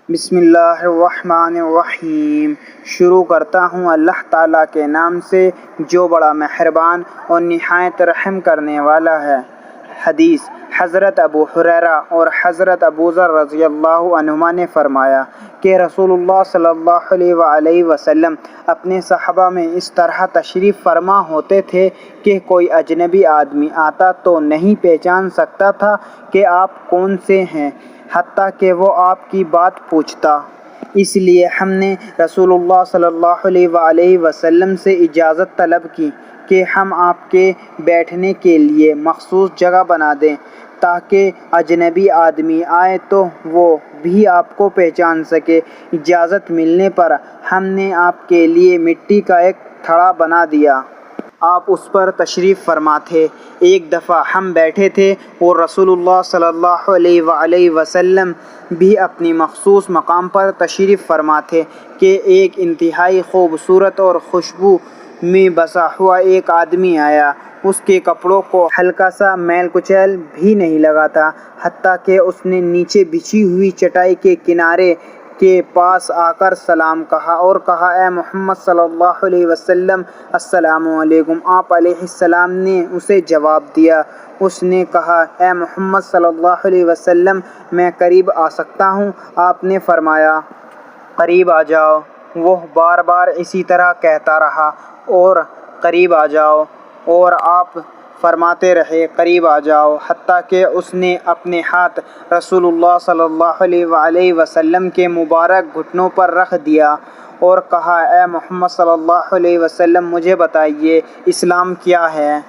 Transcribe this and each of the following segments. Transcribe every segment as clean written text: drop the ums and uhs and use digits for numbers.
بسم اللہ الرحمن الرحیم۔ شروع کرتا ہوں اللہ تعالیٰ کے نام سے جو بڑا مہربان اور نہایت رحم کرنے والا ہے۔ حدیث حضرت ابو ہریرہ اور حضرت ابو ذر رضی اللہ عنہما نے فرمایا کہ رسول اللہ صلی اللہ علیہ وآلہ وسلم اپنے صحابہ میں اس طرح تشریف فرما ہوتے تھے کہ کوئی اجنبی آدمی آتا تو نہیں پہچان سکتا تھا کہ آپ کون سے ہیں، حتیٰ کہ وہ آپ کی بات پوچھتا۔ اس لیے ہم نے رسول اللہ صلی اللہ علیہ وآلہ وسلم سے اجازت طلب کی کہ ہم آپ کے بیٹھنے کے لیے مخصوص جگہ بنا دیں تاکہ اجنبی آدمی آئے تو وہ بھی آپ کو پہچان سکے۔ اجازت ملنے پر ہم نے آپ کے لیے مٹی کا ایک تھڑا بنا دیا۔ آپ اس پر تشریف فرما تھے۔ ایک دفعہ ہم بیٹھے تھے اور رسول اللہ صلی اللہ علیہ وآلہ وسلم بھی اپنی مخصوص مقام پر تشریف فرما تھے کہ ایک انتہائی خوبصورت اور خوشبو میں بسا ہوا ایک آدمی آیا۔ اس کے کپڑوں کو ہلکا سا میل کچیل بھی نہیں لگا تھا، حتیٰ کہ اس نے نیچے بچھی ہوئی چٹائی کے کنارے کے پاس آ کر سلام کہا اور کہا، اے محمد صلی اللہ علیہ وسلم، السلام علیکم۔ آپ علیہ السلام نے اسے جواب دیا۔ اس نے کہا، اے محمد صلی اللہ علیہ وسلم، میں قریب آ سکتا ہوں؟ آپ نے فرمایا، قریب آ جاؤ۔ وہ بار بار اسی طرح کہتا رہا اور قریب آ جاؤ، اور آپ فرماتے رہے قریب آ جاؤ، حتیٰ کہ اس نے اپنے ہاتھ رسول اللہ صلی اللہ علیہ وآلہ وسلم کے مبارک گھٹنوں پر رکھ دیا اور کہا، اے محمد صلی اللہ علیہ وسلم، مجھے بتائیے اسلام کیا ہے؟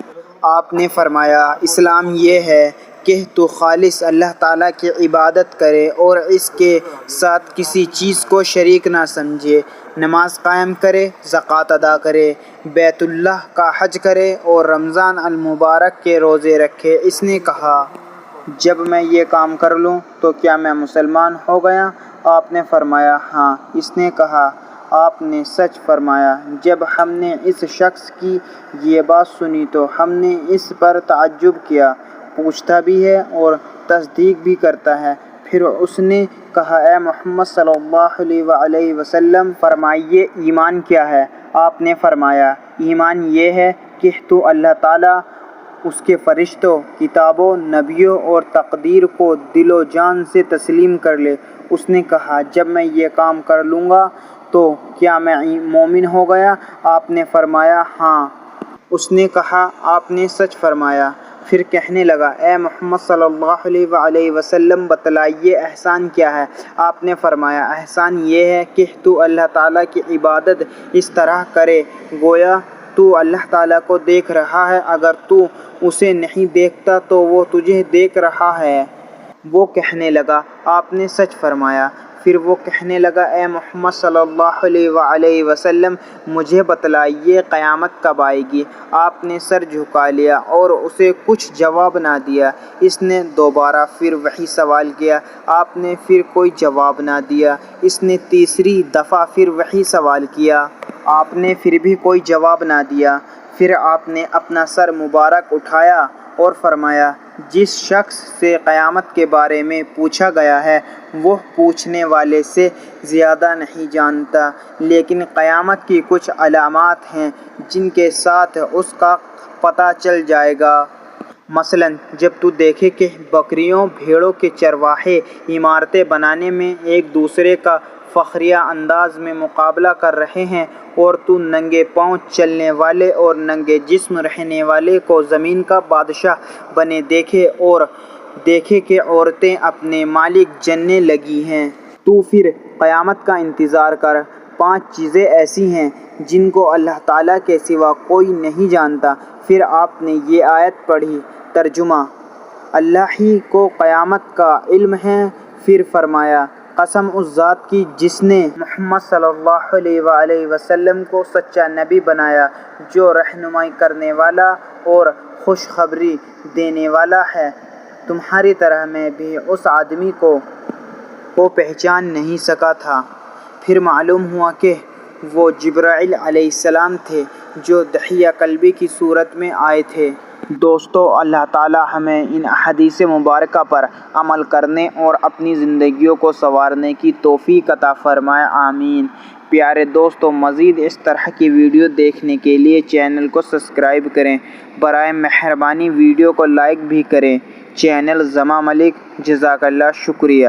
آپ نے فرمایا، اسلام یہ ہے کہ تو خالص اللہ تعالیٰ کی عبادت کرے اور اس کے ساتھ کسی چیز کو شریک نہ سمجھے، نماز قائم کرے، زکوٰۃ ادا کرے، بیت اللہ کا حج کرے اور رمضان المبارک کے روزے رکھے۔ اس نے کہا، جب میں یہ کام کر لوں تو کیا میں مسلمان ہو گیا؟ آپ نے فرمایا، ہاں۔ اس نے کہا، آپ نے سچ فرمایا۔ جب ہم نے اس شخص کی یہ بات سنی تو ہم نے اس پر تعجب کیا، پوچھتا بھی ہے اور تصدیق بھی کرتا ہے۔ پھر اس نے کہا، اے محمد صلی اللہ علیہ وآلہ وسلم، فرمائیے ایمان کیا ہے؟ آپ نے فرمایا، ایمان یہ ہے کہ تو اللہ تعالیٰ، اس کے فرشتوں، کتابوں، نبیوں اور تقدیر کو دل و جان سے تسلیم کر لے۔ اس نے کہا، جب میں یہ کام کر لوں گا تو کیا میں مومن ہو گیا؟ آپ نے فرمایا، ہاں۔ اس نے کہا، آپ نے سچ فرمایا۔ پھر کہنے لگا، اے محمد صلی اللہ علیہ وآلہ وسلم، بتلائیے احسان کیا ہے؟ آپ نے فرمایا، احسان یہ ہے کہ تو اللہ تعالیٰ کی عبادت اس طرح کرے گویا تو اللہ تعالیٰ کو دیکھ رہا ہے، اگر تو اسے نہیں دیکھتا تو وہ تجھے دیکھ رہا ہے۔ وہ کہنے لگا، آپ نے سچ فرمایا۔ پھر وہ کہنے لگا، اے محمد صلی اللہ علیہ وآلہ وسلم، مجھے بتلائیے قیامت کب آئے گی؟ آپ نے سر جھکا لیا اور اسے کچھ جواب نہ دیا۔ اس نے دوبارہ پھر وہی سوال کیا۔ آپ نے پھر کوئی جواب نہ دیا۔ اس نے تیسری دفعہ پھر وہی سوال کیا۔ آپ نے پھر بھی کوئی جواب نہ دیا۔ پھر آپ نے اپنا سر مبارک اٹھایا اور فرمایا، جس شخص سے قیامت کے بارے میں پوچھا گیا ہے وہ پوچھنے والے سے زیادہ نہیں جانتا، لیکن قیامت کی کچھ علامات ہیں جن کے ساتھ اس کا پتہ چل جائے گا۔ مثلاً جب تو دیکھے کہ بکریوں بھیڑوں کے چرواہے عمارتیں بنانے میں ایک دوسرے کا فخریہ انداز میں مقابلہ کر رہے ہیں، اور تو ننگے پاؤں چلنے والے اور ننگے جسم رہنے والے کو زمین کا بادشاہ بنے دیکھے، اور دیکھے کہ عورتیں اپنے مالک جننے لگی ہیں، تو پھر قیامت کا انتظار کر۔ 5 چیزیں ایسی ہیں جن کو اللہ تعالیٰ کے سوا کوئی نہیں جانتا۔ پھر آپ نے یہ آیت پڑھی۔ ترجمہ، اللہ ہی کو قیامت کا علم ہے۔ پھر فرمایا، قسم اس ذات کی جس نے محمد صلی اللہ علیہ وآلہ وسلم کو سچا نبی بنایا، جو رہنمائی کرنے والا اور خوشخبری دینے والا ہے، تمہاری طرح میں بھی اس آدمی کو پہچان نہیں سکا تھا۔ پھر معلوم ہوا کہ وہ جبرائیل علیہ السلام تھے جو دحیہ کلبی کی صورت میں آئے تھے۔ دوستو، اللہ تعالی ہمیں ان احادیث مبارکہ پر عمل کرنے اور اپنی زندگیوں کو سنوارنے کی توفیق عطا فرمائے، آمین۔ پیارے دوستو، مزید اس طرح کی ویڈیو دیکھنے کے لیے چینل کو سبسکرائب کریں، برائے مہربانی ویڈیو کو لائک بھی کریں۔ چینل زما ملک، جزاک اللہ، شکریہ۔